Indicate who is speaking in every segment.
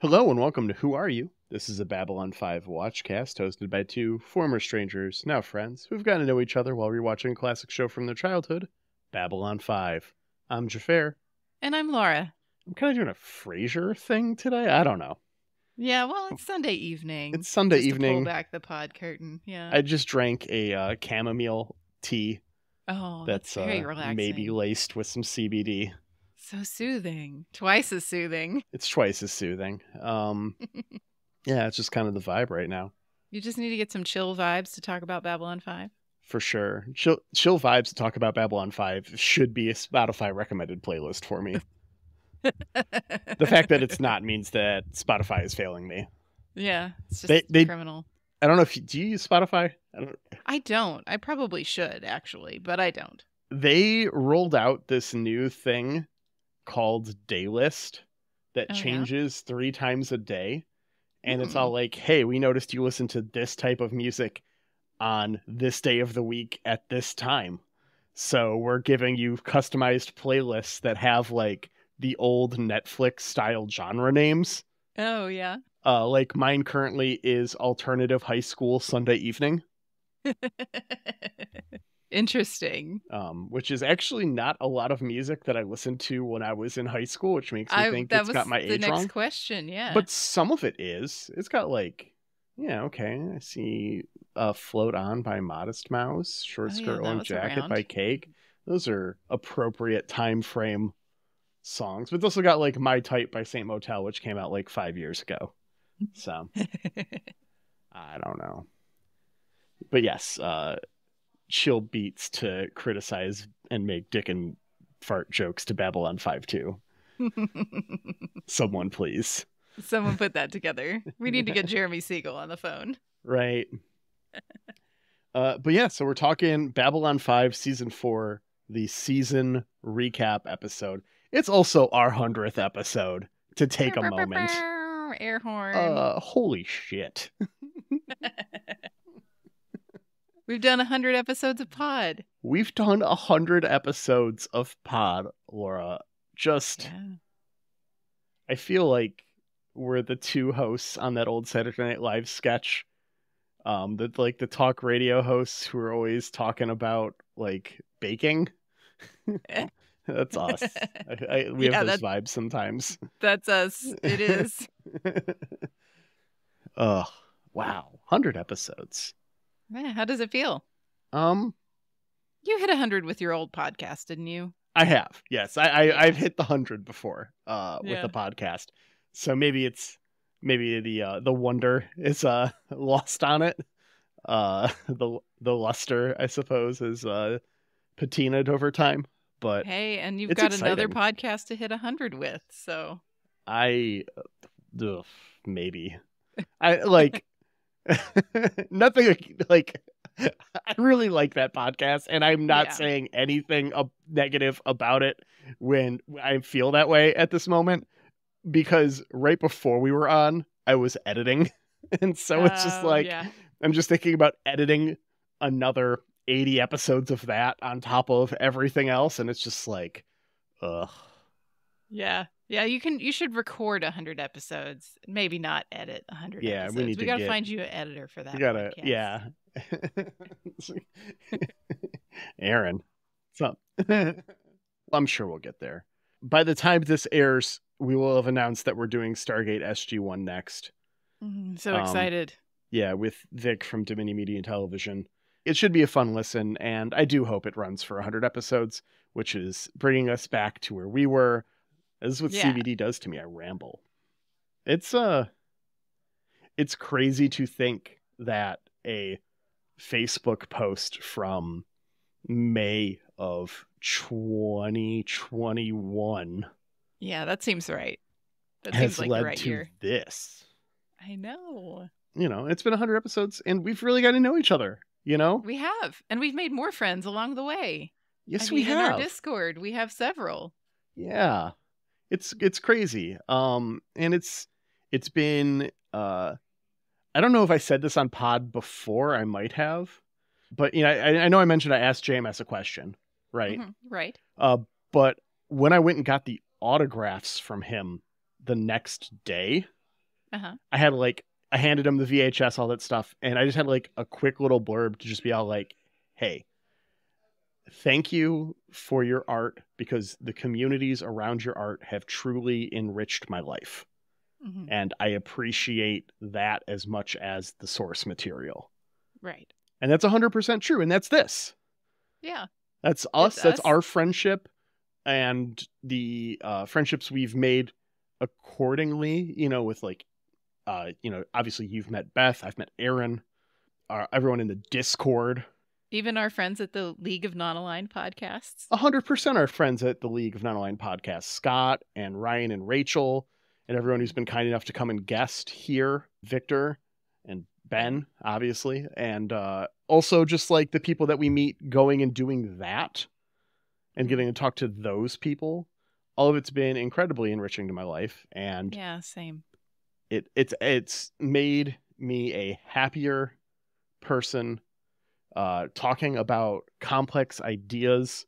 Speaker 1: Hello and welcome to Who Are You? This is a Babylon 5 watchcast hosted by two former strangers, now friends, who've gotten to know each other while rewatching a classic show from their childhood, Babylon 5. I'm Xhafer.
Speaker 2: And I'm Laura.
Speaker 1: I'm kind of doing a Frasier thing today. I don't know.
Speaker 2: Yeah, well, it's Sunday evening.
Speaker 1: It's Sunday
Speaker 2: just
Speaker 1: evening.
Speaker 2: To pull back the pod curtain. Yeah.
Speaker 1: I just drank a chamomile tea.
Speaker 2: Oh,
Speaker 1: that's
Speaker 2: very relaxing.
Speaker 1: maybe laced with some CBD.
Speaker 2: So soothing. Twice as soothing.
Speaker 1: It's twice as soothing. Yeah, it's just kind of the vibe right now.
Speaker 2: You just need to get some chill vibes to talk about Babylon 5.
Speaker 1: For sure. Chill vibes to talk about Babylon 5 should be a Spotify recommended playlist for me. The fact that it's not means that Spotify is failing me.
Speaker 2: Yeah, it's just criminal.
Speaker 1: I don't know if do you use Spotify?
Speaker 2: I don't. I probably should, actually, but I don't.
Speaker 1: They rolled out this new thing called Daylist that changes 3 times a day. And it's all like, hey, we noticed you listen to this type of music on this day of the week at this time. So we're giving you customized playlists that have like the old Netflix style genre names.
Speaker 2: Oh, yeah.
Speaker 1: Like mine currently is Alternative High School Sunday Evening.
Speaker 2: Interesting.
Speaker 1: Which is actually not a lot of music that I listened to when I was in high school, which makes me think it's got my age wrong.
Speaker 2: The next question, yeah.
Speaker 1: But some of it is. It's got like, yeah, okay. I see Float On by Modest Mouse, Short Skirt Long Jacket by Cake. Those are appropriate time frame songs. But it's also got like My Type by Saint Motel, which came out like 5 years ago. So I don't know. But yes, chill beats to criticize and make dick and fart jokes to Babylon 5 too. Someone please.
Speaker 2: Someone put that together. We need to get Jeremy Siegel on the phone.
Speaker 1: Right. But yeah, so we're talking Babylon 5 season 4, the season recap episode. It's also our 100th episode to take a moment.
Speaker 2: Air horn.
Speaker 1: Holy shit.
Speaker 2: We've done 100 episodes of pod.
Speaker 1: We've done 100 episodes of pod, Laura. I feel like we're the two hosts on that old Saturday Night Live sketch. The talk radio hosts who are always talking about like baking. That's us. We have those vibes sometimes.
Speaker 2: That's us. It is.
Speaker 1: Oh, wow. 100 episodes.
Speaker 2: Yeah, how does it feel? You hit 100 with your old podcast, didn't you?
Speaker 1: I have. Yes. I've hit the 100 before with the podcast. So maybe the wonder is lost on it. The luster, I suppose, is patinaed over time. But
Speaker 2: hey, and you've got another podcast to hit 100 with, so
Speaker 1: maybe I like nothing like I really like that podcast, and I'm not saying anything negative about it when I feel that way at this moment, because right before we were on, I was editing, and so it's just like I'm just thinking about editing another 80 episodes of that on top of everything else, and it's just like, ugh.
Speaker 2: Yeah, you should record 100 episodes, maybe not edit 100 episodes. We gotta find you an editor for that.
Speaker 1: Yeah. Aaron, what's up? I'm sure we'll get there. By the time this airs, we will have announced that we're doing Stargate SG-1 next.
Speaker 2: So excited.
Speaker 1: Yeah, with Vic from Dominion Media and Television. It should be a fun listen, and I do hope it runs for 100 episodes, which is bringing us back to where we were. This is what CBD does to me. I ramble. It's crazy to think that a Facebook post from May of 2021.
Speaker 2: Yeah, that seems right. That
Speaker 1: has
Speaker 2: seems like
Speaker 1: led
Speaker 2: the right
Speaker 1: to
Speaker 2: year.
Speaker 1: This.
Speaker 2: I know.
Speaker 1: It's been 100 episodes, and we've really got to know each other.
Speaker 2: We have, and we've made more friends along the way.
Speaker 1: Yes, we have.
Speaker 2: In our Discord, we have several.
Speaker 1: Yeah, it's crazy. And it's been. I don't know if I said this on pod before. I might have, but I know I mentioned I asked JMS a question, right?
Speaker 2: Right.
Speaker 1: But when I went and got the autographs from him the next day, I handed him the VHS, all that stuff, and I just had like a quick little blurb to just be all like, hey, thank you for your art, because the communities around your art have truly enriched my life. Mm-hmm. And I appreciate that as much as the source material.
Speaker 2: Right.
Speaker 1: And that's 100% true. And that's this.
Speaker 2: Yeah.
Speaker 1: That's us. That's our friendship and the friendships we've made accordingly, with like, obviously you've met Beth, I've met Aaron, everyone in the Discord.
Speaker 2: Even our friends at the League of Non-Aligned Podcasts.
Speaker 1: 100% our friends at the League of Non-Aligned Podcasts. Scott and Ryan and Rachel and everyone who's been kind enough to come and guest here. Victor and Ben, obviously. And also just like the people that we meet going and doing that and getting to talk to those people. All of it's been incredibly enriching to my life. And
Speaker 2: yeah, same.
Speaker 1: It's made me a happier person. Talking about complex ideas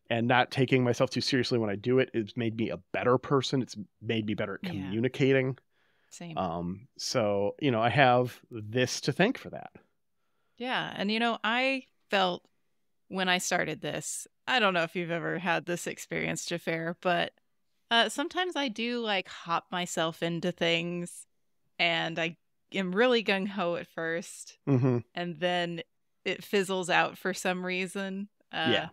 Speaker 1: and not taking myself too seriously when I do it. It's made me a better person. It's made me better at communicating.
Speaker 2: Same.
Speaker 1: So, I have this to thank for that.
Speaker 2: Yeah. And, I felt when I started this, I don't know if you've ever had this experience, Xhafer, but sometimes I do like hop myself into things and I am really gung-ho at first. Mm-hmm. And then it fizzles out for some reason.
Speaker 1: Yeah.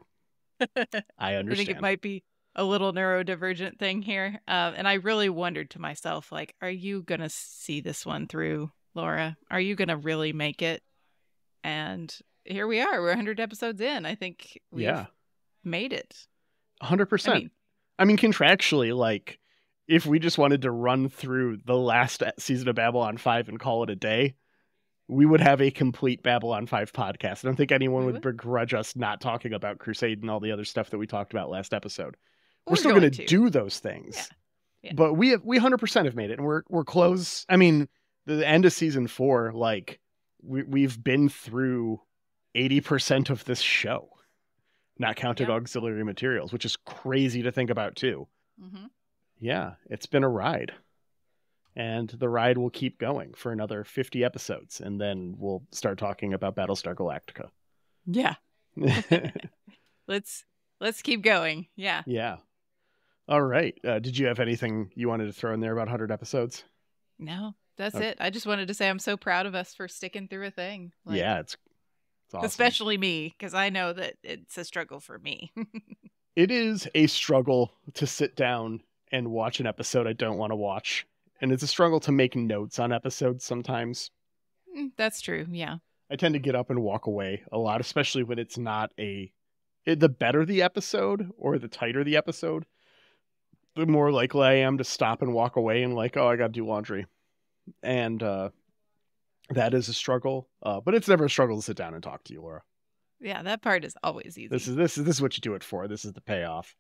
Speaker 1: I understand.
Speaker 2: I think it might be a little neurodivergent thing here. And I really wondered to myself, like, are you going to see this one through, Laura? Are you going to really make it? And here we are. We're 100 episodes in. I think we've made it.
Speaker 1: 100%. I mean, contractually, like, if we just wanted to run through the last season of Babylon 5 and call it a day, we would have a complete Babylon 5 podcast. I don't think anyone would begrudge us not talking about Crusade and all the other stuff that we talked about last episode. We're still going to do those things. Yeah. But we 100% have made it, and we're close. I mean, the end of season 4, like, we've been through 80% of this show, not counting auxiliary materials, which is crazy to think about too. Mm-hmm. Yeah, it's been a ride. And the ride will keep going for another 50 episodes. And then we'll start talking about Battlestar Galactica.
Speaker 2: Yeah. Let's keep going. Yeah.
Speaker 1: Yeah. All right. Did you have anything you wanted to throw in there about 100 episodes?
Speaker 2: No, that's it. I just wanted to say I'm so proud of us for sticking through a thing.
Speaker 1: Like, yeah, it's awesome.
Speaker 2: Especially me, because I know that it's a struggle for me.
Speaker 1: It is a struggle to sit down and watch an episode I don't want to watch. And it's a struggle to make notes on episodes sometimes.
Speaker 2: That's true, yeah.
Speaker 1: I tend to get up and walk away a lot, especially when it's not the better the episode or the tighter the episode, the more likely I am to stop and walk away and like, oh, I got to do laundry. And that is a struggle. But it's never a struggle to sit down and talk to you, Laura.
Speaker 2: Yeah, that part is always easy.
Speaker 1: This is what you do it for. This is the payoff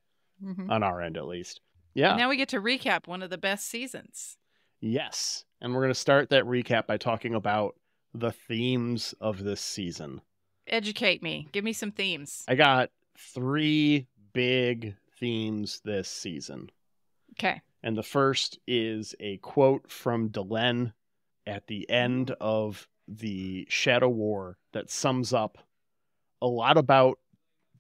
Speaker 1: on our end, at least. Yeah.
Speaker 2: And now we get to recap one of the best seasons.
Speaker 1: Yes. And we're going to start that recap by talking about the themes of this season.
Speaker 2: Educate me. Give me some themes.
Speaker 1: I got 3 big themes this season.
Speaker 2: Okay.
Speaker 1: And the first is a quote from Delenn at the end of the Shadow War that sums up a lot about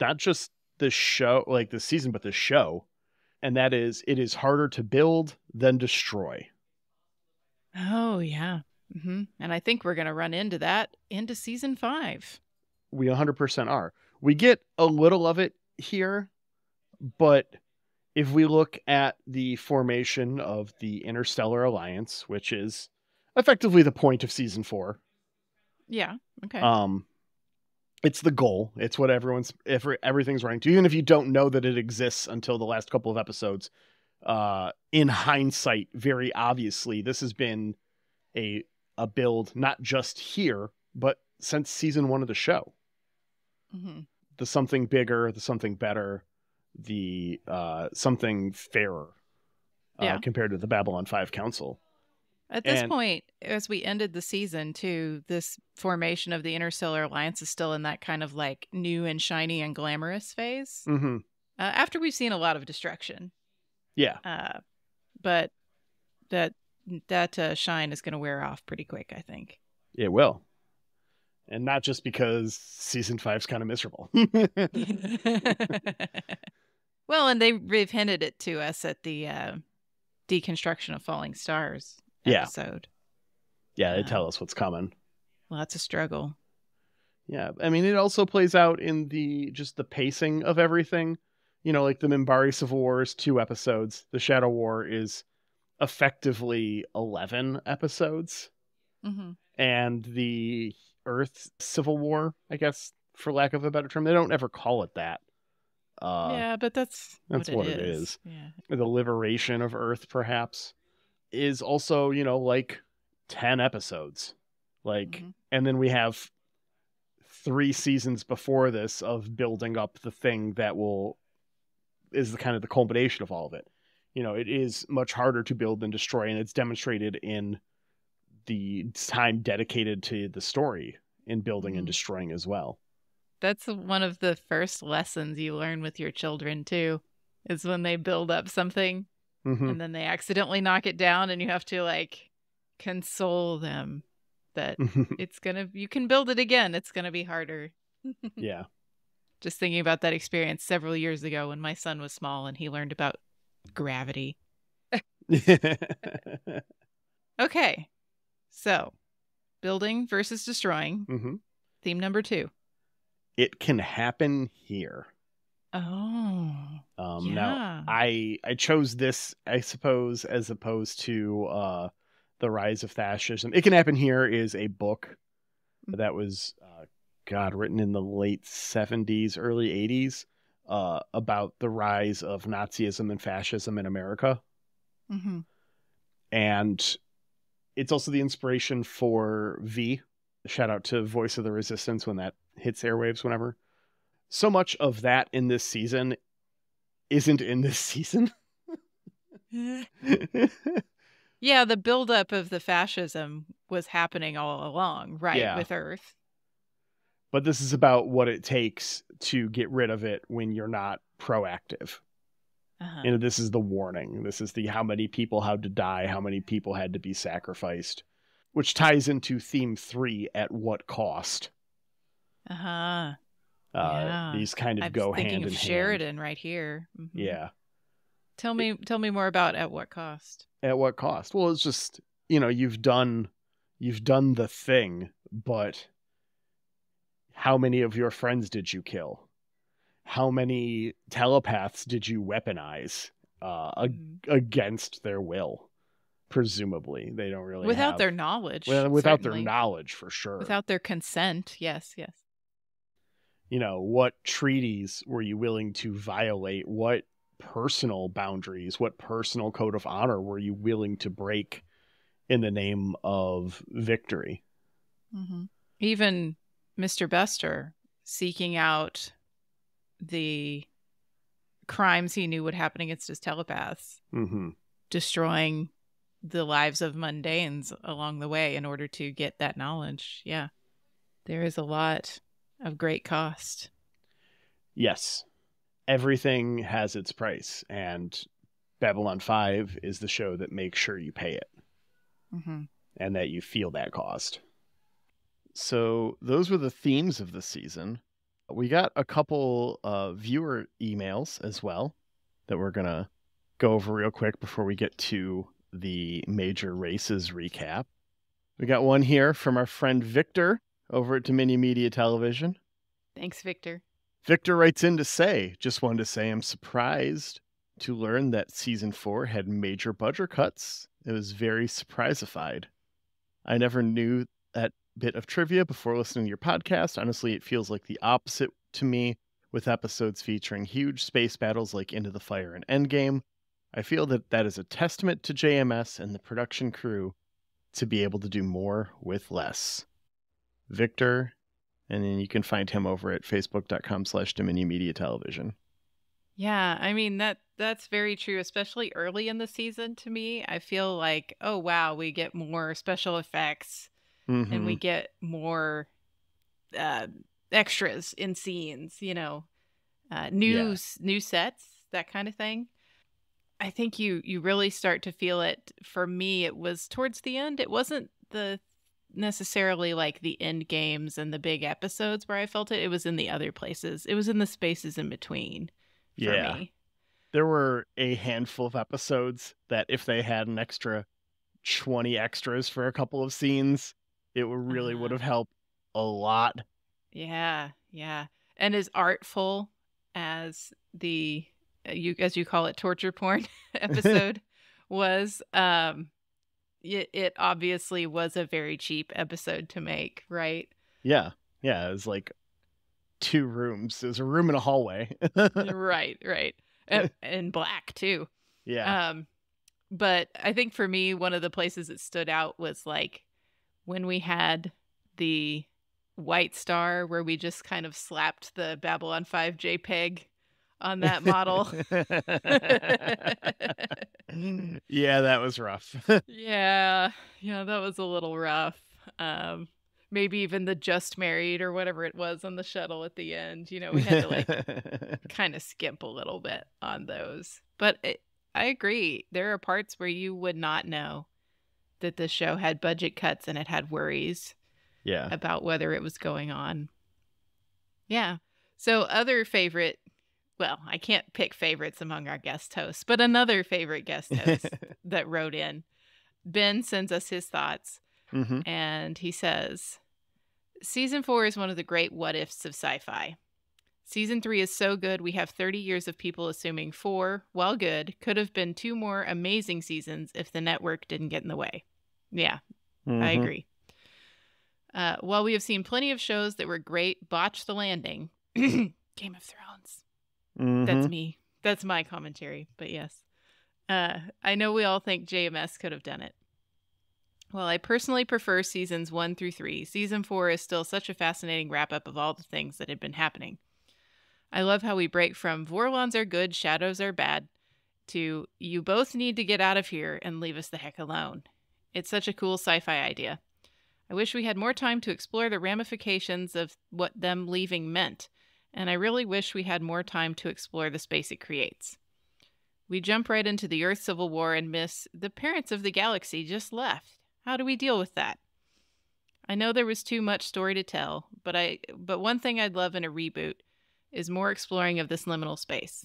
Speaker 1: not just the show, like the season, but the show. And that is, it is harder to build than destroy.
Speaker 2: Oh, yeah. Mm-hmm. And I think we're going to run into that into season 5.
Speaker 1: We 100% are. We get a little of it here, but if we look at the formation of the Interstellar Alliance, which is effectively the point of season 4.
Speaker 2: Yeah. Okay.
Speaker 1: It's the goal. It's what everything's running to. Even if you don't know that it exists until the last couple of episodes, in hindsight, very obviously, this has been a build not just here, but since season 1 of the show. Mm-hmm. The something bigger, the something better, the something fairer compared to the Babylon 5 Council.
Speaker 2: At this point, as we ended the season, too, this formation of the Interstellar Alliance is still in that kind of like new and shiny and glamorous phase. Mm-hmm. After we've seen a lot of destruction.
Speaker 1: Yeah.
Speaker 2: But that shine is going to wear off pretty quick, I think.
Speaker 1: It will. And not just because season 5's kind of miserable.
Speaker 2: Well, and they've hinted it to us at the Deconstruction of Falling Stars episode.
Speaker 1: Yeah, they tell us what's coming.
Speaker 2: Lots of struggle.
Speaker 1: Yeah, I mean, it also plays out in the pacing of everything. Like the Minbari Civil War is 2 episodes. The Shadow War is effectively 11 episodes.
Speaker 2: Mm-hmm.
Speaker 1: And the Earth Civil War, I guess, for lack of a better term, they don't ever call it that.
Speaker 2: Yeah, but that's what it is.
Speaker 1: Yeah. The liberation of Earth, perhaps, is also, like 10 episodes. And then we have 3 seasons before this of building up the thing that is the kind of the culmination of all of it. It is much harder to build than destroy, and it's demonstrated in the time dedicated to the story in building and destroying as well.
Speaker 2: That's one of the first lessons you learn with your children too, is when they build up something and then they accidentally knock it down, and you have to console them that you can build it again. It's going to be harder.
Speaker 1: Yeah.
Speaker 2: Just thinking about that experience several years ago when my son was small and he learned about gravity. Okay. So, building versus destroying. Theme number 2.
Speaker 1: It can happen here.
Speaker 2: Oh. Yeah.
Speaker 1: Now, I chose this, I suppose, as opposed to The Rise of Fascism. It Can Happen Here is a book that was, written in the late 70s, early 80s, about the rise of Nazism and fascism in America. And it's also the inspiration for V. Shout out to Voice of the Resistance when that hits airwaves whenever. So much of that in this season isn't in this season.
Speaker 2: Yeah, the buildup of the fascism was happening all along, right, with Earth.
Speaker 1: But this is about what it takes to get rid of it when you're not proactive. This is the warning. This is the how many people had to die, how many people had to be sacrificed, which ties into theme 3, at what cost.
Speaker 2: Yeah.
Speaker 1: These kind of go hand in hand. I'm thinking of
Speaker 2: Sheridan right here.
Speaker 1: Yeah.
Speaker 2: Tell me more about at what cost.
Speaker 1: At what cost? Well, it's just, you've done the thing, but how many of your friends did you kill? How many telepaths did you weaponize against their will? Presumably, they don't really
Speaker 2: without their knowledge.
Speaker 1: Well, without their knowledge, for sure.
Speaker 2: Without their consent, yes.
Speaker 1: What treaties were you willing to violate? What personal boundaries, what personal code of honor were you willing to break in the name of victory?
Speaker 2: Even Mr. Bester seeking out the crimes he knew would happen against his telepaths, destroying the lives of mundanes along the way in order to get that knowledge. Yeah, there is a lot of great cost.
Speaker 1: Yes, everything has its price, and Babylon 5 is the show that makes sure you pay it and that you feel that cost. So those were the themes of the season. We got a couple viewer emails as well that we're going to go over real quick before we get to the major races recap. We got one here from our friend Victor over at Dominion Media Television.
Speaker 2: Thanks, Victor.
Speaker 1: Victor writes in to say, just wanted to say I'm surprised to learn that season 4 had major budget cuts. It was very surprise-ified. I never knew that bit of trivia before listening to your podcast. Honestly, it feels like the opposite to me, with episodes featuring huge space battles like Into the Fire and Endgame. I feel that is a testament to JMS and the production crew to be able to do more with less. Victor, and then you can find him over at facebook.com/Dominion Media Television.
Speaker 2: Yeah, I mean, that's very true, especially early in the season to me. I feel like, oh, wow, we get more special effects and we get more extras in scenes, new sets, that kind of thing. I think you really start to feel it. For me, it was towards the end. It wasn't the necessarily like the end games and the big episodes where I felt it. It was in the other places. It was in the spaces in between for me.
Speaker 1: There were a handful of episodes that if they had an extra 20 extras for a couple of scenes, it really would have helped a lot.
Speaker 2: Yeah, yeah. And as artful as the as you call it, torture porn episode was, it obviously was a very cheap episode to make, right?
Speaker 1: Yeah. Yeah, it was like 2 rooms. There's a room and a hallway.
Speaker 2: Right. And black too.
Speaker 1: Yeah.
Speaker 2: But I think for me, one of the places that stood out was like when we had the White Star, where we just kind of slapped the Babylon 5 JPEG on that model.
Speaker 1: Yeah, that was rough.
Speaker 2: Yeah, that was a little rough. Maybe even the just married or whatever it was on the shuttle at the end. We had to like kind of skimp a little bit on those. But I agree. There are parts where you would not know that the show had budget cuts and it had worries about whether it was going on. Yeah. So other favorite, well, I can't pick favorites among our guest hosts, but another favorite guest host that wrote in, Ben sends us his thoughts.
Speaker 1: Mm-hmm.
Speaker 2: And he says, Season 4 is one of the great what-ifs of sci-fi. Season 3 is so good we have 30 years of people assuming 4, while good, could have been 2 more amazing seasons if the network didn't get in the way. Yeah, I agree. While we have seen plenty of shows that were great, botch the landing. Game of Thrones. That's me. That's my commentary, but yes. I know we all think JMS could have done it. While I personally prefer seasons 1 through 3, season 4 is still such a fascinating wrap-up of all the things that had been happening. I love how we break from Vorlons are good, shadows are bad, to you both need to get out of here and leave us the heck alone. It's such a cool sci-fi idea. I wish we had more time to explore the ramifications of what them leaving meant, and I really wish we had more time to explore the space it creates. We jump right into the Earth Civil War and miss the parents of the galaxy just left. How do we deal with that? I know there was too much story to tell, but one thing I'd love in a reboot is more exploring of this liminal space.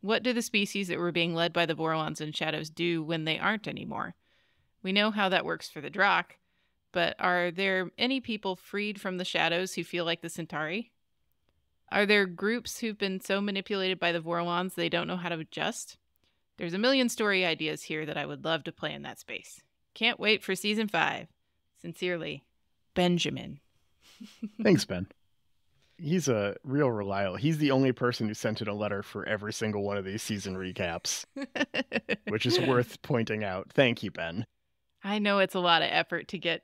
Speaker 2: What do the species that were being led by the Vorlons and Shadows do when they aren't anymore? We know how that works for the Drakh, but are there any people freed from the Shadows who feel like the Centauri? Are there groups who've been so manipulated by the Vorlons they don't know how to adjust? There's a million story ideas here that I would love to play in that space. Can't wait for season 5. Sincerely, Benjamin.
Speaker 1: Thanks, Ben. He's a real reliable. He's the only person who sent in a letter for every single one of these season recaps, which is worth pointing out. Thank you, Ben.
Speaker 2: I know it's a lot of effort to get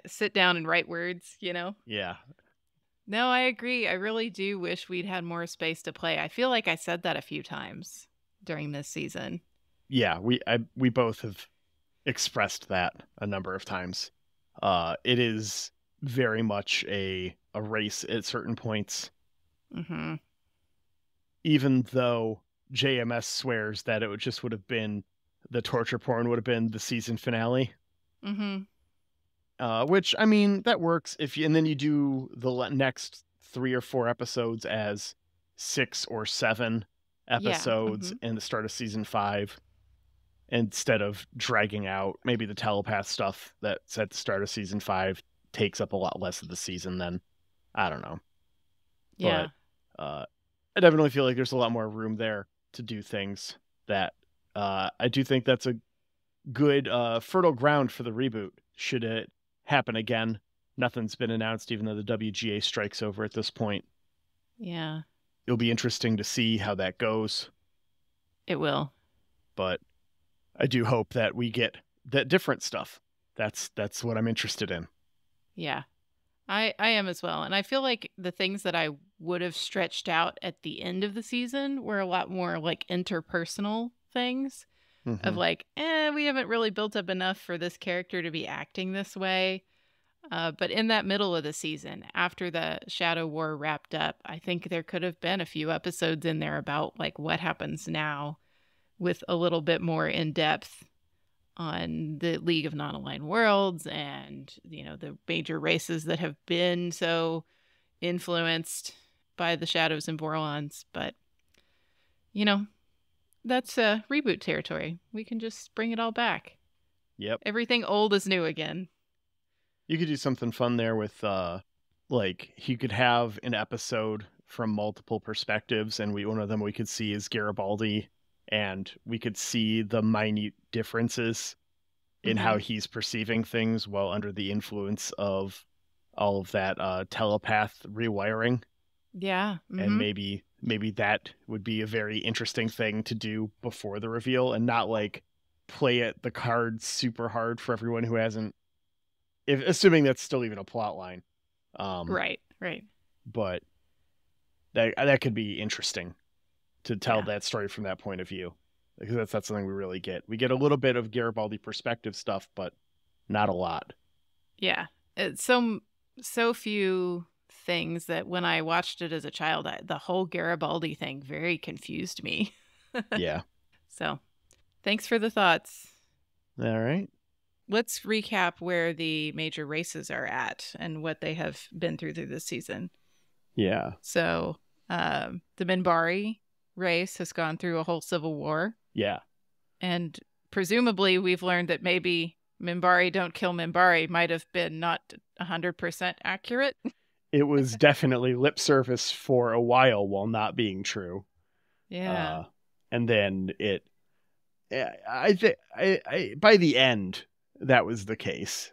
Speaker 2: sit down and write words,
Speaker 1: Yeah.
Speaker 2: No, I agree. I really do wish we'd had more space to play. I feel like I said that a few times during this season.
Speaker 1: Yeah, we both have expressed that a number of times. It is very much a race at certain points.
Speaker 2: Mm-hmm.
Speaker 1: Even though JMS swears that it would have been the torture porn would have been the season finale.
Speaker 2: Mm-hmm.
Speaker 1: Which, I mean, that works and then you do the next 3 or 4 episodes as 6 or 7 episodes in the start of season 5. Instead of dragging out maybe the telepath stuff that's at the start of season 5 takes up a lot less of the season than, I don't know.
Speaker 2: Yeah.
Speaker 1: But I definitely feel like there's a lot more room there to do things that I do think that's a good fertile ground for the reboot. Should it happen again? Nothing's been announced, even though the WGA strike's over at this point.
Speaker 2: Yeah.
Speaker 1: It'll be interesting to see how that goes.
Speaker 2: It will.
Speaker 1: But I do hope that we get that different stuff. That's what I'm interested in.
Speaker 2: Yeah, I am as well. And I feel like the things that I would have stretched out at the end of the season were a lot more like interpersonal things of like, we haven't really built up enough for this character to be acting this way. But in that middle of the season, after the Shadow War wrapped up, I think there could have been a few episodes in there about like what happens now with a little bit more in depth on the League of Non-Aligned Worlds and, the major races that have been so influenced by the Shadows and Vorlons. But, that's reboot territory. We can just bring it all back.
Speaker 1: Yep.
Speaker 2: Everything old is new again.
Speaker 1: You could do something fun there with, he could have an episode from multiple perspectives, and one of them we could see is Garibaldi, and we could see the minute differences in how he's perceiving things while under the influence of all of that telepath rewiring.
Speaker 2: Yeah.
Speaker 1: And maybe that would be a very interesting thing to do before the reveal, and not play the cards super hard for everyone who hasn't, assuming that's still even a plot line.
Speaker 2: Right.
Speaker 1: But that could be interesting to tell that story from that point of view, because that's something we really get. We get a little bit of Garibaldi perspective stuff, but not a lot.
Speaker 2: Yeah. It's so few things that when I watched it as a child, the whole Garibaldi thing very confused me.
Speaker 1: Yeah.
Speaker 2: So thanks for the thoughts.
Speaker 1: All right.
Speaker 2: Let's recap where the major races are at and what they have been through this season.
Speaker 1: Yeah.
Speaker 2: So the Minbari race has gone through a whole civil war.
Speaker 1: Yeah.
Speaker 2: And presumably we've learned that maybe Minbari don't kill Minbari might have been not 100% accurate.
Speaker 1: It was definitely lip service for a while not being true.
Speaker 2: Yeah.
Speaker 1: And then by the end, that was the case.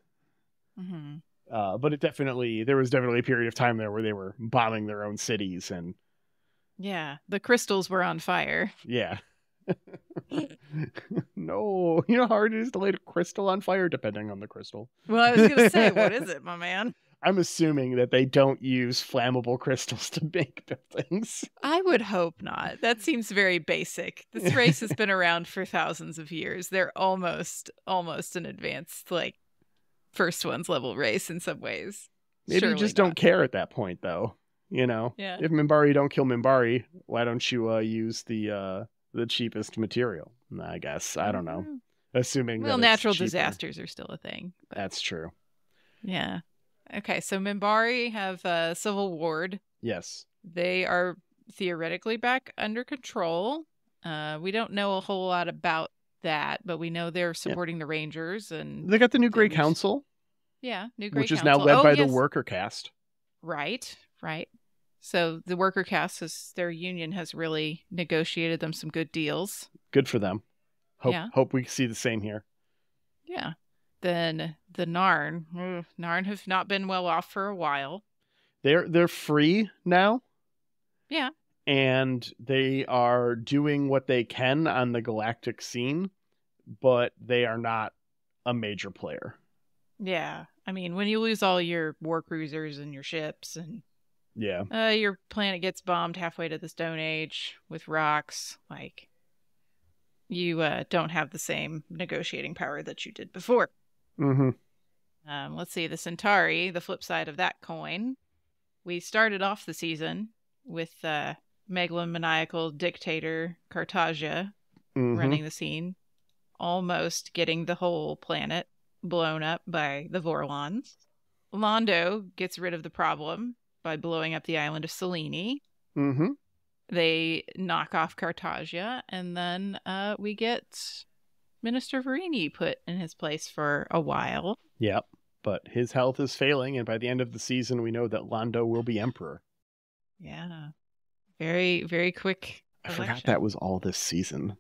Speaker 1: But there was definitely a period of time there where they were bombing their own cities, and
Speaker 2: yeah, the crystals were on fire.
Speaker 1: Yeah. No, you know how hard it is to light a crystal on fire, depending on the crystal.
Speaker 2: Well, I was going to say, what is it, my man?
Speaker 1: I'm assuming that they don't use flammable crystals to make buildings.
Speaker 2: I would hope not. That seems very basic. This race has been around for thousands of years. They're almost an advanced, first ones level race in some ways.
Speaker 1: Maybe you just don't care at that point, though.
Speaker 2: Yeah.
Speaker 1: If Minbari don't kill Minbari, why don't you use the cheapest material? I guess. I don't know. Assuming that
Speaker 2: natural disasters are still a thing.
Speaker 1: But... That's true.
Speaker 2: Yeah. Okay, so Minbari have civil warred.
Speaker 1: Yes.
Speaker 2: They are theoretically back under control. We don't know a whole lot about that, but we know they're supporting the Rangers, and
Speaker 1: they got the new Grey Council.
Speaker 2: Yeah, new Grey
Speaker 1: Council, which is
Speaker 2: now
Speaker 1: led by the worker caste.
Speaker 2: Right. So the worker caste, their union has really negotiated them some good deals.
Speaker 1: Good for them. Hope we see the same here.
Speaker 2: Yeah. Then the Narn have not been well off for a while.
Speaker 1: They're free now.
Speaker 2: Yeah.
Speaker 1: And they are doing what they can on the galactic scene, but they are not a major player.
Speaker 2: Yeah. I mean, when you lose all your war cruisers and your ships and your planet gets bombed halfway to the Stone Age with rocks, you don't have the same negotiating power that you did before. Let's see, the Centauri, the flip side of that coin. We started off the season with megalomaniacal dictator Cartagia running the scene, almost getting the whole planet blown up by the Vorlons. Londo gets rid of the problem by blowing up the island of Selene. They knock off Cartagia, and then we get Minister Verini put in his place for a while.
Speaker 1: Yep, but his health is failing, and by the end of the season, we know that Londo will be emperor.
Speaker 2: Yeah. Very, very quick election.
Speaker 1: I forgot that was all this season.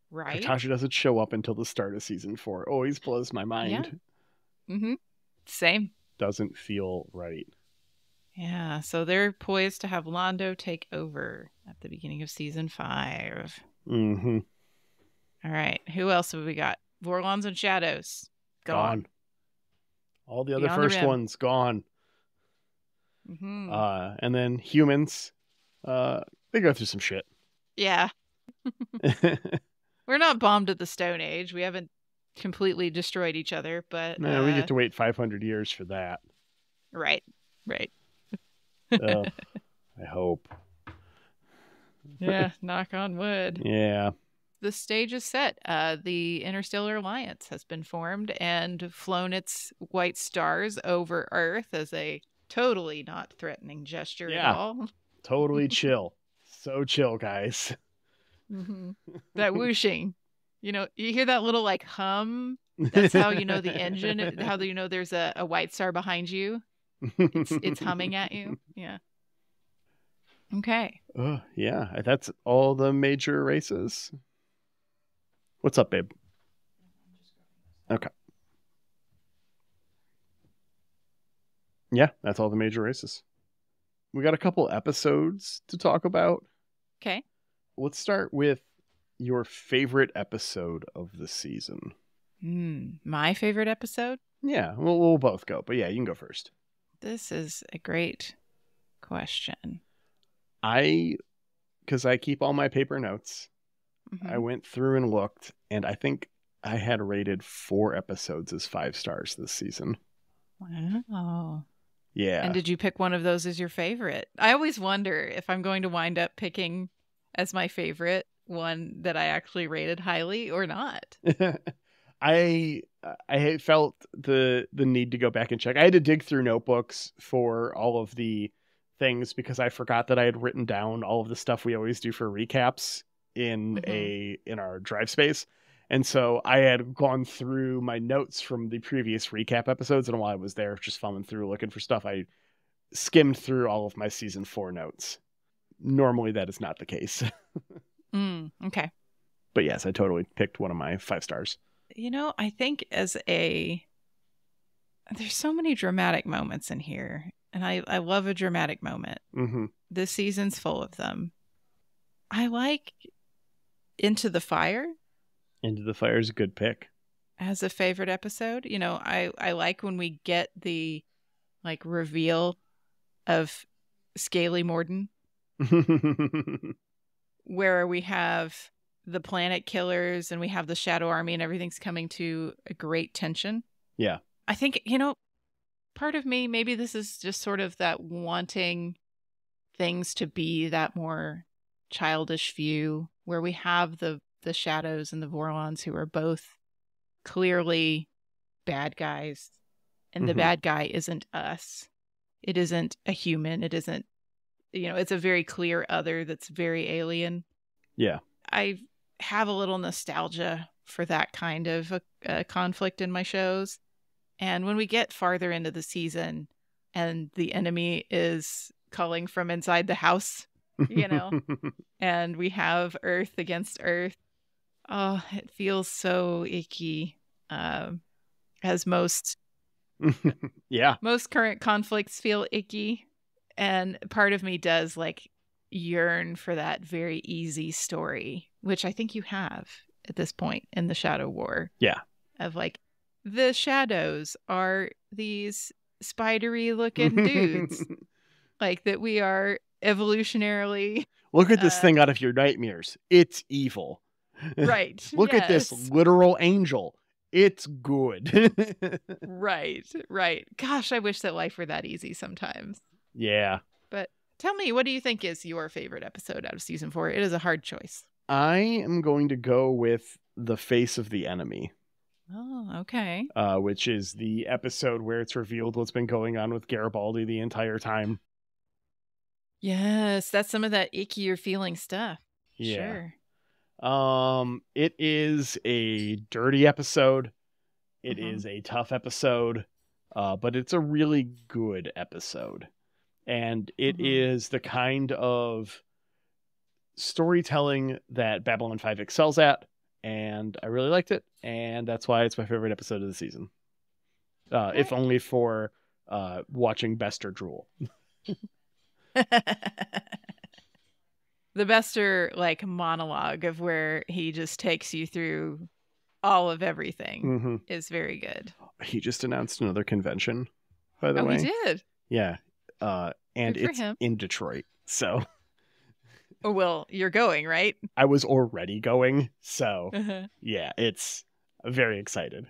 Speaker 2: Right.
Speaker 1: Cartagia doesn't show up until the start of season 4. Always blows my mind.
Speaker 2: Yeah. Same.
Speaker 1: Doesn't feel right.
Speaker 2: Yeah, so they're poised to have Londo take over at the beginning of season 5. All right, who else have we got? Vorlons and Shadows. Gone.
Speaker 1: All the other first ones, gone. And then humans, they go through some shit.
Speaker 2: Yeah. We're not bombed at the Stone Age. We haven't completely destroyed each other, but...
Speaker 1: No, we get to wait 500 years for that.
Speaker 2: Right.
Speaker 1: I hope.
Speaker 2: Yeah, knock on wood.
Speaker 1: Yeah.
Speaker 2: the stage is set. The Interstellar Alliance has been formed and flown its white stars over Earth as a totally not threatening gesture at all.
Speaker 1: Totally chill. So chill, guys.
Speaker 2: Mm-hmm. That whooshing. You hear that little like hum? That's how you know the engine, how you know there's a white star behind you. It's humming at you. Yeah. Okay.
Speaker 1: Yeah, that's all the major races. What's up, babe? Okay. Yeah, that's all the major races. We got a couple episodes to talk about.
Speaker 2: Okay.
Speaker 1: Let's start with your favorite episode of the season.
Speaker 2: My favorite episode?
Speaker 1: Yeah, we'll both go, but yeah, you can go first.
Speaker 2: This is a great question.
Speaker 1: Because I keep all my paper notes, I went through and looked, and I think I had rated 4 episodes as 5 stars this season.
Speaker 2: Wow.
Speaker 1: Yeah.
Speaker 2: And did you pick one of those as your favorite? I always wonder if I'm going to wind up picking as my favorite one that I actually rated highly or not.
Speaker 1: I felt the need to go back and check. I had to dig through notebooks for all of the things because I forgot that I had written down all of the stuff we always do for recaps in our drive space. And so I had gone through my notes from the previous recap episodes, and while I was there just thumbing through looking for stuff, I skimmed through all of my season 4 notes. Normally that is not the case.
Speaker 2: Okay.
Speaker 1: But yes, I totally picked one of my 5 stars.
Speaker 2: I think there's so many dramatic moments in here, and I love a dramatic moment. This season's full of them. I like Into the Fire.
Speaker 1: Into the Fire is a good pick.
Speaker 2: As a favorite episode. I like when we get the reveal of Scaly Morden. Where we have the planet killers and we have the Shadow Army and everything's coming to a great tension.
Speaker 1: Yeah.
Speaker 2: I think, part of me, maybe this is just sort of that wanting things to be that more childish view where we have the Shadows and the Vorlons who are both clearly bad guys. And the bad guy isn't us. It isn't a human. It isn't, it's a very clear other that's very alien.
Speaker 1: Yeah.
Speaker 2: I have a little nostalgia for that kind of a conflict in my shows. And when we get farther into the season and the enemy is calling from inside the house, and we have Earth against Earth, oh, it feels so icky. As most most current conflicts feel icky. And part of me does yearn for that very easy story, which I think you have at this point in the Shadow War.
Speaker 1: Yeah.
Speaker 2: Of the Shadows are these spidery looking dudes. That we are evolutionarily.
Speaker 1: Look at this thing out of your nightmares. It's evil.
Speaker 2: Right.
Speaker 1: Look at this literal angel. It's good.
Speaker 2: Right. Gosh, I wish that life were that easy sometimes.
Speaker 1: Yeah.
Speaker 2: But tell me, what do you think is your favorite episode out of season 4? It is a hard choice.
Speaker 1: I am going to go with The Face of the Enemy.
Speaker 2: Oh, okay.
Speaker 1: Which is the episode where it's revealed what's been going on with Garibaldi the entire time.
Speaker 2: Yes, that's some of that ickier feeling stuff.
Speaker 1: Yeah. Sure. It is a dirty episode. It is a tough episode, but it's a really good episode. And it is the kind of storytelling that Babylon 5 excels at, and I really liked it, and that's why it's my favorite episode of the season. If only for watching Bester drool.
Speaker 2: The Bester monologue of where he just takes you through all of everything is very good.
Speaker 1: He just announced another convention, by the way.
Speaker 2: Oh, he did?
Speaker 1: Yeah. And it's in Detroit, so.
Speaker 2: Oh, well, you're going, right?
Speaker 1: I was already going, so yeah, it's very excited.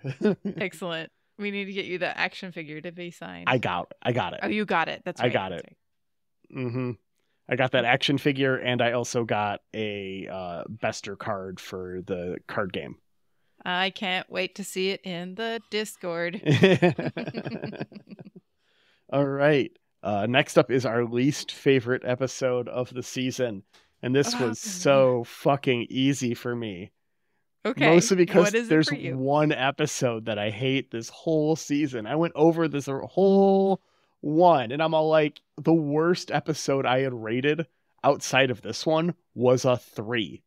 Speaker 2: Excellent. We need to get you the action figure to be signed.
Speaker 1: I got it.
Speaker 2: Oh, you got it. That's right.
Speaker 1: I got it. I got that action figure, and I also got a Bester card for the card game.
Speaker 2: I can't wait to see it in the Discord.
Speaker 1: All right. Next up is our least favorite episode of the season. And this was so fucking easy for me.
Speaker 2: Okay.
Speaker 1: Mostly because there's one episode that I hate this whole season. I went over this whole one, and I'm all like, the worst episode I had rated outside of this one was a 3.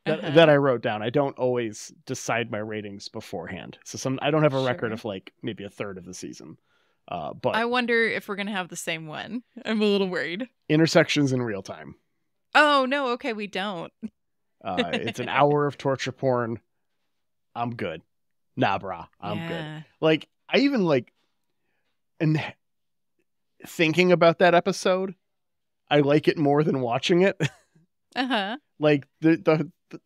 Speaker 1: That I wrote down. I don't always decide my ratings beforehand. So I don't have a record of like maybe a third of the season. But
Speaker 2: I wonder if we're going to have the same one. I'm a little worried.
Speaker 1: Intersections in Real Time.
Speaker 2: Oh, no. Okay, we don't.
Speaker 1: It's an hour of torture porn. I'm good. Nah, brah. I'm good. Like, I even like, and thinking about that episode, I like it more than watching it. Like,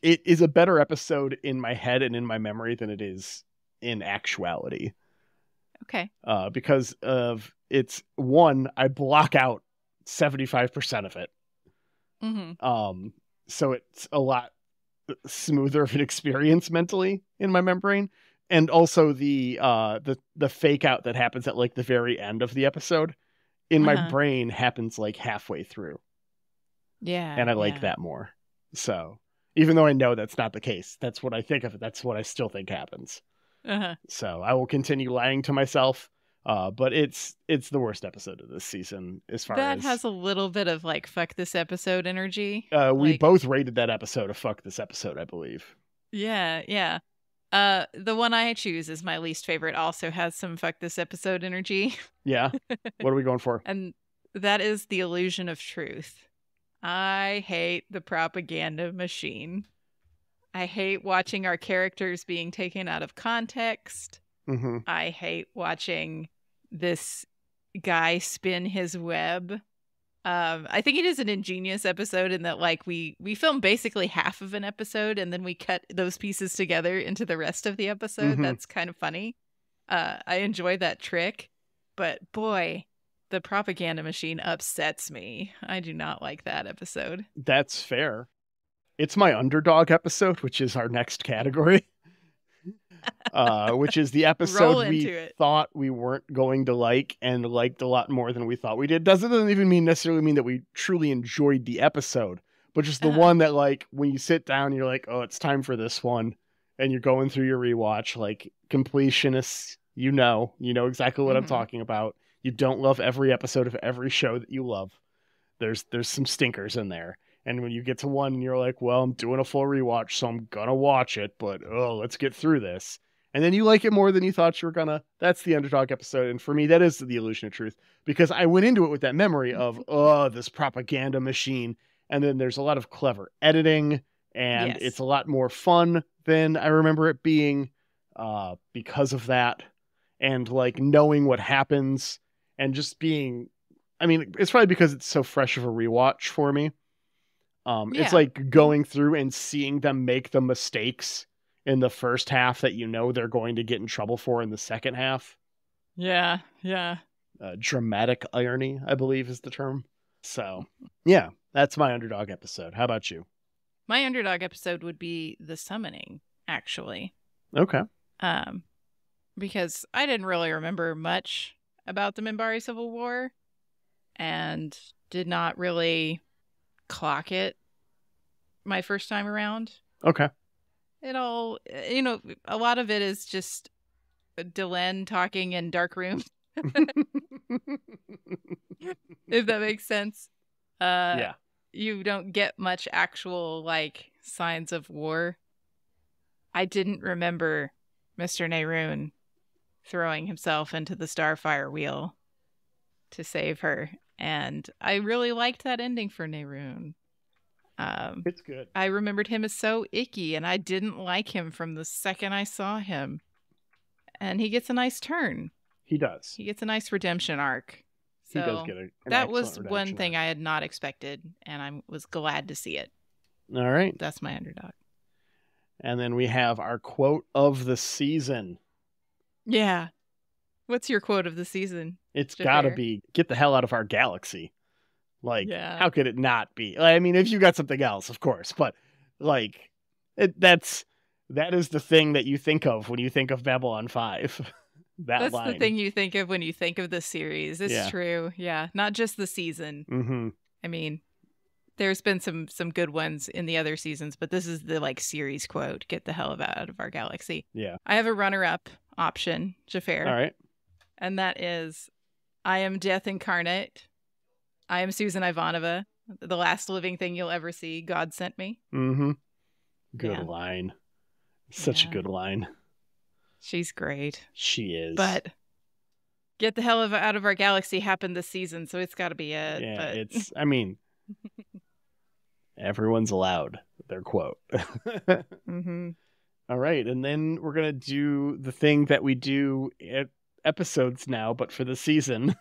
Speaker 1: it is a better episode in my head and in my memory than it is in actuality.
Speaker 2: Okay.
Speaker 1: Because of it's one, I block out 75% of it. So it's a lot smoother of an experience mentally in my membrane, and also the fake out that happens at like the very end of the episode in my brain happens like halfway through.
Speaker 2: Yeah,
Speaker 1: and I like that more. So even though I know that's not the case, that's what I think of it. That's what I still think happens. So I will continue lying to myself. But it's the worst episode of this season as far as...
Speaker 2: That has a little bit of like fuck this episode energy.
Speaker 1: We both rated that episode a fuck this episode, I believe.
Speaker 2: Yeah. The one I choose is my least favorite, also has some fuck this episode energy.
Speaker 1: Yeah. What are we going for?
Speaker 2: And that is The Illusion of Truth. I hate the propaganda machine. I hate watching our characters being taken out of context. I hate watching this guy spin his web. I think it is an ingenious episode in that like we film basically half of an episode and then we cut those pieces together into the rest of the episode. That's kind of funny. I enjoy that trick, but boy, the propaganda machine upsets me. I do not like that episode.
Speaker 1: That's fair. It's my underdog episode, which is our next category. Which is the episode we thought we weren't going to like and liked a lot more than we thought we did. Doesn't even necessarily mean that we truly enjoyed the episode, but just the one that like when you sit down, you're like, oh, it's time for this one, and you're going through your rewatch, like completionists, you know exactly what I'm talking about. You don't love every episode of every show that you love. There's some stinkers in there. And when you get to one and you're like, well, I'm doing a full rewatch, so I'm gonna watch it, but let's get through this. And then you like it more than you thought you were gonna. That's the underdog episode. And for me, that is The Illusion of Truth, because I went into it with that memory of, this propaganda machine. And then there's a lot of clever editing, and it's a lot more fun than I remember it being because of that. And like knowing what happens and just being, I mean, it's probably because it's so fresh of a rewatch for me. It's like going through and seeing them make the mistakes in the first half that they're going to get in trouble for in the second half.
Speaker 2: Yeah.
Speaker 1: Dramatic irony, I believe, is the term. So, yeah, that's my underdog episode. How about you?
Speaker 2: My underdog episode would be The Summoning, actually.
Speaker 1: Okay.
Speaker 2: Because I didn't really remember much about the Minbari Civil War and did not really clock it my first time around.
Speaker 1: Okay.
Speaker 2: It all, a lot of it is just Delenn talking in dark rooms. If that makes sense.
Speaker 1: Yeah.
Speaker 2: You don't get much actual, like, signs of war. I didn't remember Mr. Nehruun throwing himself into the Starfire wheel to save her. And I really liked that ending for Nehruun.
Speaker 1: It's good.
Speaker 2: I remembered him as so icky, and I didn't like him from the second I saw him. And he gets a nice turn.
Speaker 1: He does.
Speaker 2: He gets a nice redemption arc. So
Speaker 1: he does get
Speaker 2: that was one thing I had not expected, and I was glad to see it.
Speaker 1: All right.
Speaker 2: That's my underdog.
Speaker 1: And then we have our quote of the season.
Speaker 2: Yeah. What's your quote of the season?
Speaker 1: It's got to be, get the hell out of our galaxy. Like, how could it not be? I mean, if you got something else, of course, but like, that is the thing that you think of when you think of Babylon 5.
Speaker 2: That's
Speaker 1: line.
Speaker 2: the thing you think of when you think of the series. It's true. Yeah. Not just the season.
Speaker 1: Mm-hmm.
Speaker 2: I mean, there's been some good ones in the other seasons, but this is the like series quote, "Get the hell out of our galaxy."
Speaker 1: Yeah.
Speaker 2: I have a runner-up option, Xhafer.
Speaker 1: All right.
Speaker 2: And that is, "I am death incarnate. I am Susan Ivanova, the last living thing you'll ever see. God sent me."
Speaker 1: Mm-hmm. Good line. Such a good line.
Speaker 2: She's great.
Speaker 1: She is.
Speaker 2: But "Get the hell out of our galaxy" happened this season, so it's got to be it.
Speaker 1: Yeah,
Speaker 2: but...
Speaker 1: it's, I mean, everyone's allowed their quote.
Speaker 2: Mm-hmm.
Speaker 1: All right, and then we're going to do the thing that we do at episodes now, but for the season.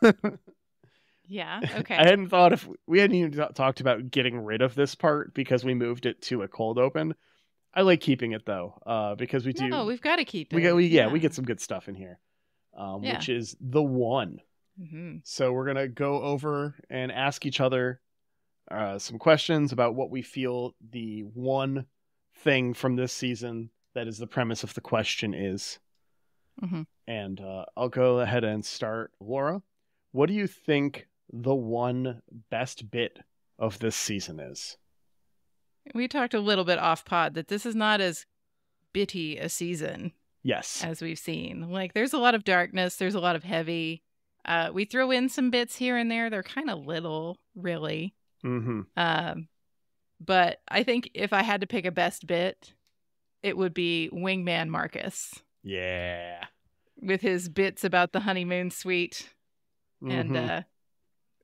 Speaker 2: Yeah, okay.
Speaker 1: I hadn't thought if we hadn't even talked about getting rid of this part because we moved it to a cold open. I like keeping it though, because we do.
Speaker 2: No, we've got to keep it.
Speaker 1: We get some good stuff in here, which is the one.
Speaker 2: Mm-hmm.
Speaker 1: So we're gonna go over and ask each other some questions about what we feel the one thing from this season that is the premise of the question is.
Speaker 2: Mm-hmm.
Speaker 1: And I'll go ahead and start. Laura, what do you think the one best bit of this season is?
Speaker 2: We talked a little bit off pod that this is not as bitty a season.
Speaker 1: Yes.
Speaker 2: As we've seen. Like, there's a lot of darkness. There's a lot of heavy. We throw in some bits here and there. They're kind of little, really.
Speaker 1: Mm-hmm.
Speaker 2: But I think if I had to pick a best bit, it would be Wingman Marcus.
Speaker 1: Yeah.
Speaker 2: With his bits about the honeymoon suite. Mm-hmm. And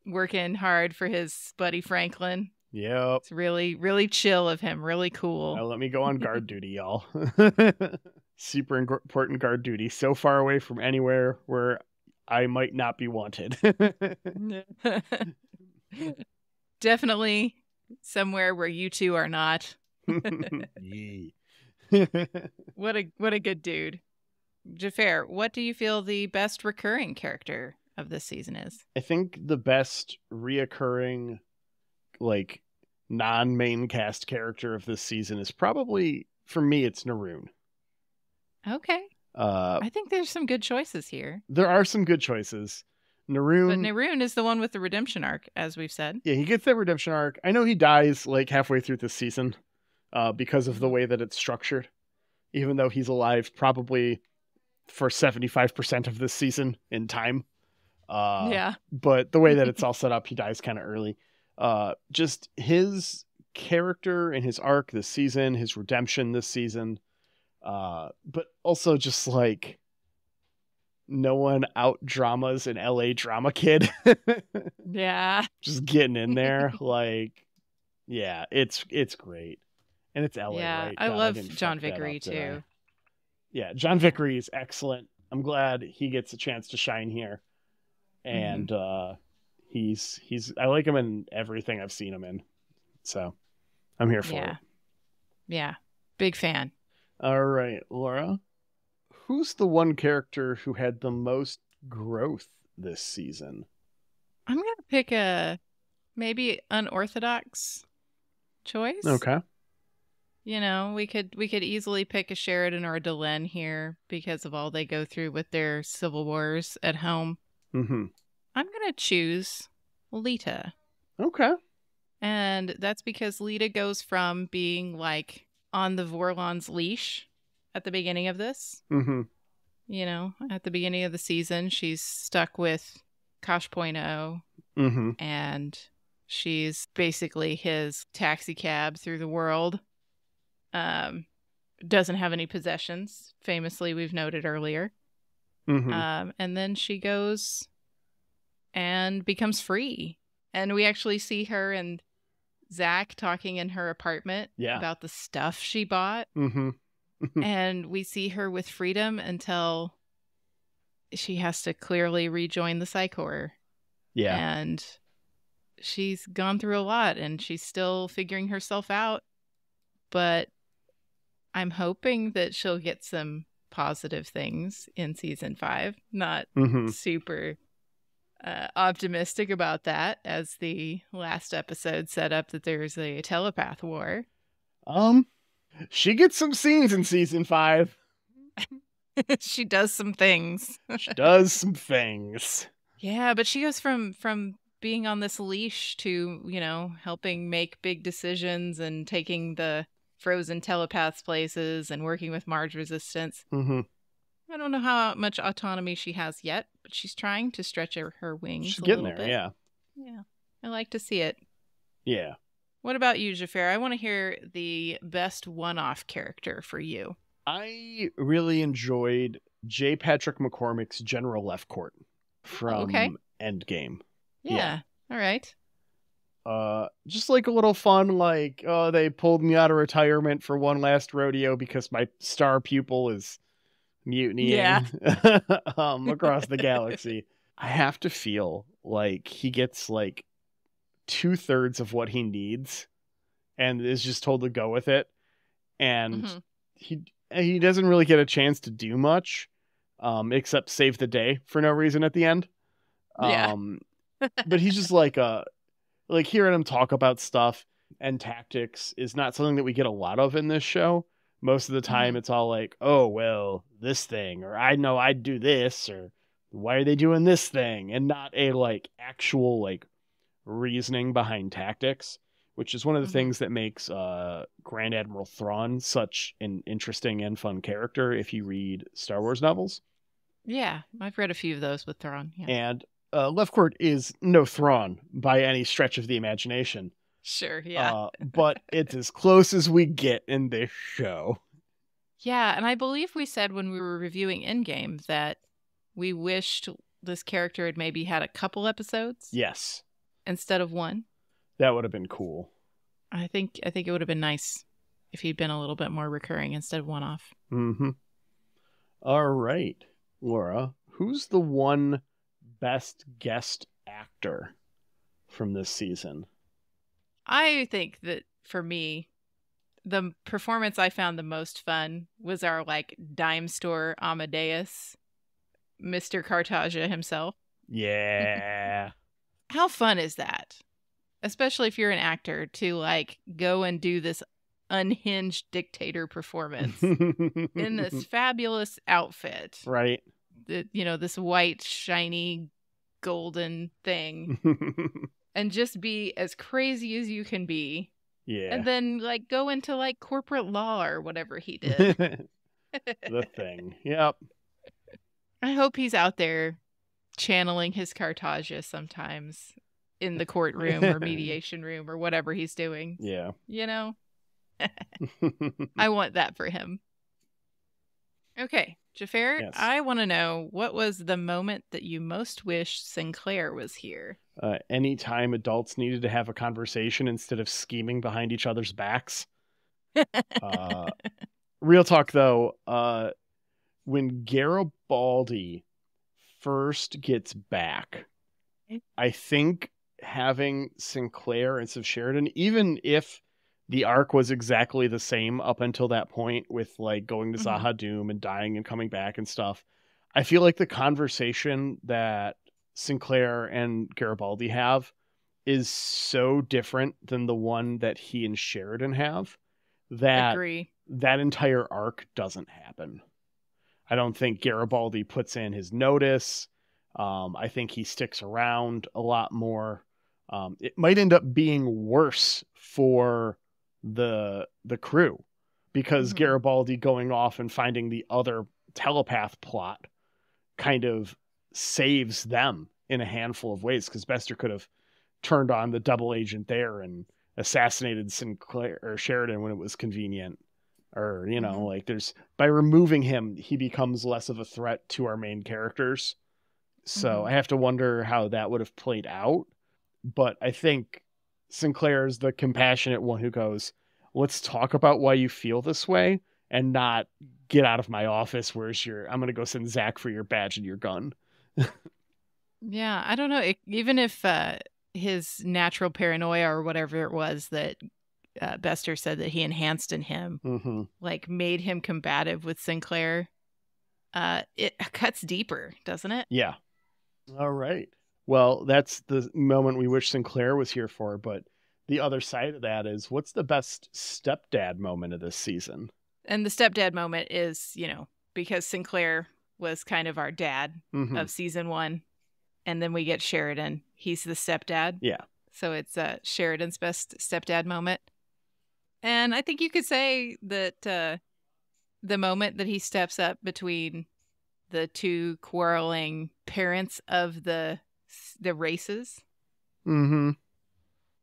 Speaker 2: working hard for his buddy Franklin.
Speaker 1: Yep.
Speaker 2: It's really, really chill of him. Really cool.
Speaker 1: Now let me go on guard duty, y'all. Super important guard duty. So far away from anywhere where I might not be wanted.
Speaker 2: Definitely somewhere where you two are not. What a good dude. Xhafer, what do you feel the best recurring character of this season is?
Speaker 1: I think the best reoccurring, like, non-main cast character of this season is probably, for me, it's Naroon.
Speaker 2: Okay. I think there's some good choices here.
Speaker 1: There are some good choices. Naroon.
Speaker 2: But Naroon is the one with the redemption arc, as we've said.
Speaker 1: Yeah, he gets that redemption arc. I know he dies like halfway through this season because of the way that it's structured. Even though he's alive probably for 75% of this season in time.
Speaker 2: Yeah.
Speaker 1: But the way that it's all set up, he dies kind of early. Just his character and his arc this season, his redemption this season, but also just like no one out dramas an LA drama kid.
Speaker 2: Yeah.
Speaker 1: Just getting in there. Like, yeah, it's great. And it's LA,
Speaker 2: yeah,
Speaker 1: right?
Speaker 2: I love John Vickery too.
Speaker 1: Yeah, John Vickery is excellent. I'm glad he gets a chance to shine here. And he's I like him in everything I've seen him in. So I'm here for it.
Speaker 2: Yeah. Big fan.
Speaker 1: All right, Laura. Who's the one character who had the most growth this season?
Speaker 2: I'm going to pick a maybe unorthodox choice.
Speaker 1: Okay.
Speaker 2: You know, we could easily pick a Sheridan or a Delenn here because of all they go through with their civil wars at home.
Speaker 1: Mm-hmm.
Speaker 2: I'm going to choose Lita.
Speaker 1: Okay.
Speaker 2: And that's because Lita goes from being like on the Vorlon's leash at the beginning of this.
Speaker 1: Mm-hmm.
Speaker 2: You know, at the beginning of the season, she's stuck with Kosh.0.
Speaker 1: Mm-hmm.
Speaker 2: And she's basically his taxi cab through the world. Doesn't have any possessions. Famously, we've noted earlier.
Speaker 1: Mm-hmm.
Speaker 2: And then she goes and becomes free. And we actually see her and Zach talking in her apartment about the stuff she bought.
Speaker 1: Mm-hmm.
Speaker 2: And we see her with freedom until she has to clearly rejoin the Psych Corps.
Speaker 1: Yeah.
Speaker 2: And she's gone through a lot and she's still figuring herself out. But I'm hoping that she'll get some positive things in season 5. Not super optimistic about that, as the last episode set up that there's a telepath war.
Speaker 1: She gets some scenes in season 5.
Speaker 2: She does some things.
Speaker 1: She does some things.
Speaker 2: Yeah, but she goes from being on this leash to, you know, helping make big decisions and taking the frozen telepaths places and working with Marge resistance.
Speaker 1: Mm-hmm.
Speaker 2: I don't know how much autonomy she has yet, but she's trying to stretch her wings.
Speaker 1: She's
Speaker 2: a
Speaker 1: getting
Speaker 2: little
Speaker 1: there,
Speaker 2: bit.
Speaker 1: yeah.
Speaker 2: Yeah, I like to see it.
Speaker 1: Yeah.
Speaker 2: What about you, Xhafer? I want to hear the best one-off character for you.
Speaker 1: I really enjoyed J. Patrick McCormick's General Leftcourt from Endgame.
Speaker 2: Yeah. All right.
Speaker 1: Just like a little fun, like, oh, they pulled me out of retirement for one last rodeo because my star pupil is mutinying across the galaxy. I have to feel like he gets like 2/3 of what he needs and is just told to go with it. And he doesn't really get a chance to do much except save the day for no reason at the end. But he's just like hearing him talk about stuff and tactics is not something that we get a lot of in this show. Most of the time it's all like, oh, well, this thing, or I know I'd do this, or why are they doing this thing? And not a like actual like reasoning behind tactics, which is one of the things that makes Grand Admiral Thrawn such an interesting and fun character if you read Star Wars novels.
Speaker 2: Yeah, I've read a few of those with Thrawn. Yeah.
Speaker 1: And Leftcourt is no Thrawn by any stretch of the imagination.
Speaker 2: Sure, yeah.
Speaker 1: But it's as close as we get in this show.
Speaker 2: Yeah, and I believe we said when we were reviewing Endgame that we wished this character had maybe had a couple episodes.
Speaker 1: Yes.
Speaker 2: Instead of one.
Speaker 1: That would have been cool.
Speaker 2: I think it would have been nice if he'd been a little bit more recurring instead of one-off.
Speaker 1: Mm-hmm. All right, Laura, who's the one best guest actor from this season?
Speaker 2: I think that for me, the performance I found the most fun was our like dime store Amadeus, Mr. Cartagia himself.
Speaker 1: Yeah.
Speaker 2: How fun is that? Especially if you're an actor to like go and do this unhinged dictator performance in this fabulous outfit.
Speaker 1: Right.
Speaker 2: This white, shiny, golden thing. And just be as crazy as you can be.
Speaker 1: Yeah.
Speaker 2: And then like go into like corporate law or whatever he did.
Speaker 1: The thing. Yep.
Speaker 2: I hope he's out there channeling his Cartagia sometimes in the courtroom or mediation room or whatever he's doing.
Speaker 1: Yeah.
Speaker 2: You know? I want that for him. Okay, Xhafer, yes. I want to know, what was the moment that you most wished Sinclair was here?
Speaker 1: Anytime adults needed to have a conversation instead of scheming behind each other's backs. Real talk, though, when Garibaldi first gets back, I think having Sinclair instead of Sheridan, even if the arc was exactly the same up until that point with like going to Zahadum and dying and coming back and stuff, I feel like the conversation that Sinclair and Garibaldi have is so different than the one that he and Sheridan have that that entire arc doesn't happen. I don't think Garibaldi puts in his notice. I think he sticks around a lot more. It might end up being worse for the crew because Garibaldi going off and finding the other telepath plot kind of saves them in a handful of ways, because Bester could have turned on the double agent there and assassinated Sinclair or Sheridan when it was convenient, or like by removing him he becomes less of a threat to our main characters. So I have to wonder how that would have played out. But I think Sinclair is the compassionate one who goes, let's talk about why you feel this way and not get out of my office. I'm going to go send Zach for your badge and your gun.
Speaker 2: Yeah, I don't know. Even if his natural paranoia or whatever it was that Bester said that he enhanced in him, like made him combative with Sinclair, it cuts deeper, doesn't it?
Speaker 1: Yeah. All right. Well, that's the moment we wish Sinclair was here for, but the other side of that is, what's the best stepdad moment of this season?
Speaker 2: And the stepdad moment is, because Sinclair was kind of our dad of season 1, and then we get Sheridan. He's the stepdad.
Speaker 1: Yeah.
Speaker 2: So it's Sheridan's best stepdad moment. And I think you could say that the moment that he steps up between the two quarreling parents of the races, the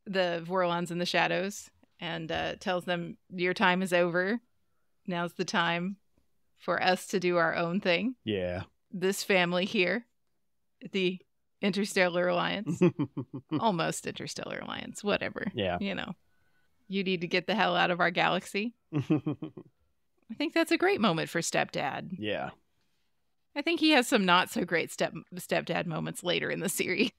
Speaker 2: Vorlons and the Shadows, and tells them, your time is over. Now's the time for us to do our own thing.
Speaker 1: Yeah.
Speaker 2: This family here, the Interstellar Alliance, almost Interstellar Alliance, whatever.
Speaker 1: Yeah.
Speaker 2: You need to get the hell out of our galaxy. I think that's a great moment for stepdad.
Speaker 1: Yeah.
Speaker 2: I think he has some not so great stepdad moments later in the series.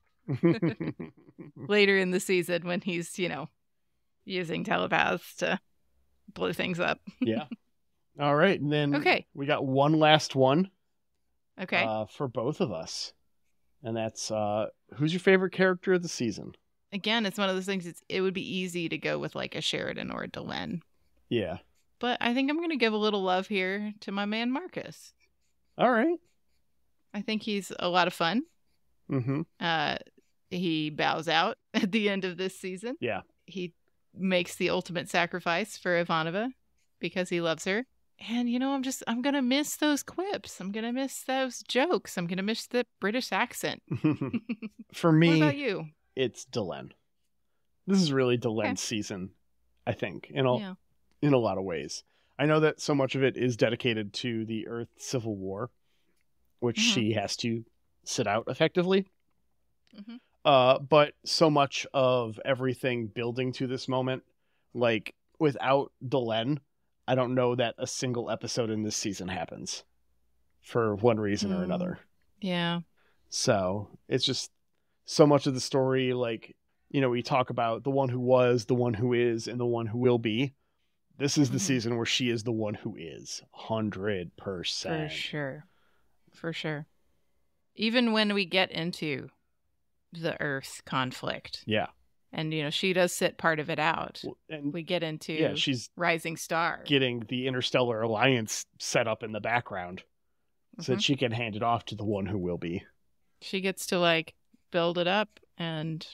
Speaker 2: Later in the season when he's, using telepaths to blow things up.
Speaker 1: Yeah. All right. And then we got one last one.
Speaker 2: Okay.
Speaker 1: For both of us. And that's, who's your favorite character of the season?
Speaker 2: Again, it's one of those things, it would be easy to go with like a Sheridan or a Delenn.
Speaker 1: Yeah.
Speaker 2: But I think I'm going to give a little love here to my man Marcus.
Speaker 1: All right.
Speaker 2: I think he's a lot of fun. He bows out at the end of this season.
Speaker 1: Yeah.
Speaker 2: He makes the ultimate sacrifice for Ivanova because he loves her. And, I'm going to miss those quips. I'm going to miss those jokes. I'm going to miss the British accent.
Speaker 1: For me,
Speaker 2: what about you?
Speaker 1: It's Delenn. This is really Delenn's season, I think, in a lot of ways. I know that so much of it is dedicated to the Earth Civil War, which she has to sit out effectively. But so much of everything building to this moment, like without Delenn, I don't know that a single episode in this season happens for one reason or another.
Speaker 2: Yeah.
Speaker 1: So it's just so much of the story, like, we talk about the one who was, the one who is, and the one who will be. This is the season where she is the one who is 100%.
Speaker 2: For sure. Even when we get into the Earth conflict.
Speaker 1: Yeah.
Speaker 2: And, she does sit part of it out. And we get into
Speaker 1: she's
Speaker 2: Rising Star.
Speaker 1: Getting the Interstellar Alliance set up in the background so that she can hand it off to the one who will be.
Speaker 2: She gets to, build it up and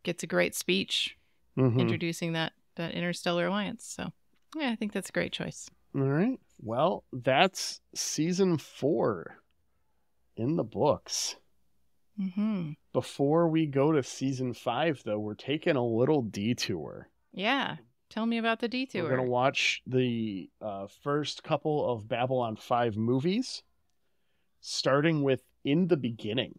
Speaker 2: gets a great speech introducing that Interstellar Alliance. So, yeah, I think that's a great choice.
Speaker 1: All right. Well, that's season 4 in the books. Before we go to season 5, though, we're taking a little detour.
Speaker 2: Yeah. Tell me about the detour.
Speaker 1: We're going to watch the first couple of Babylon 5 movies, starting with In the Beginning.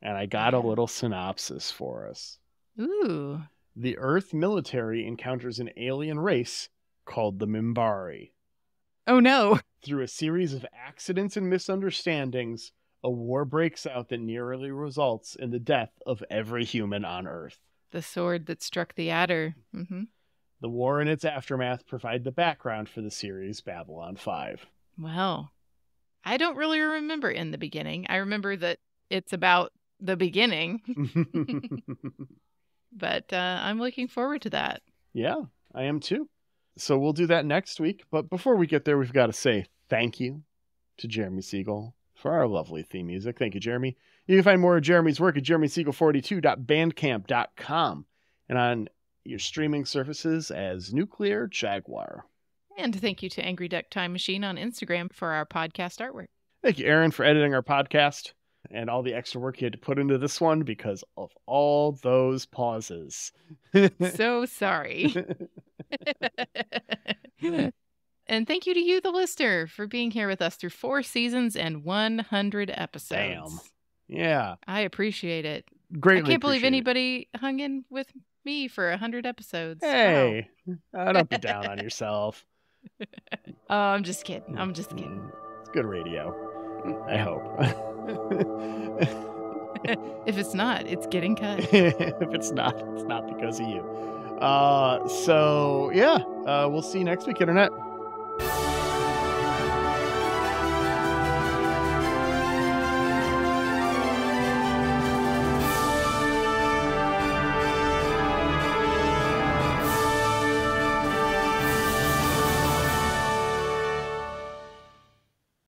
Speaker 1: And I got a little synopsis for us.
Speaker 2: Ooh.
Speaker 1: The Earth military encounters an alien race called the Minbari.
Speaker 2: Oh, no.
Speaker 1: Through a series of accidents and misunderstandings, a war breaks out that nearly results in the death of every human on Earth.
Speaker 2: The sword that struck the adder.
Speaker 1: The war and its aftermath provide the background for the series Babylon 5.
Speaker 2: Well, I don't really remember In the Beginning. I remember that it's about the beginning. But I'm looking forward to that.
Speaker 1: Yeah, I am too. So we'll do that next week. But before we get there, we've got to say thank you to Jeremy Siegel for our lovely theme music. Thank you, Jeremy. You can find more of Jeremy's work at jeremysiegel42.bandcamp.com and on your streaming services as Nuclear Jaguar.
Speaker 2: And thank you to Angry Duck Time Machine on Instagram for our podcast artwork.
Speaker 1: Thank you, Aaron, for editing our podcast and all the extra work you had to put into this one because of all those pauses.
Speaker 2: So sorry. And thank you to you, the listener, for being here with us through 4 seasons and 100 episodes.
Speaker 1: Damn. Yeah.
Speaker 2: I appreciate it.
Speaker 1: Greatly.
Speaker 2: I can't believe anybody hung in with me for 100 episodes.
Speaker 1: Hey, don't be down on yourself.
Speaker 2: Oh, I'm just kidding. It's
Speaker 1: good radio. I hope.
Speaker 2: If it's not, it's getting cut.
Speaker 1: If it's not because of you. So, yeah, we'll see you next week, Internet.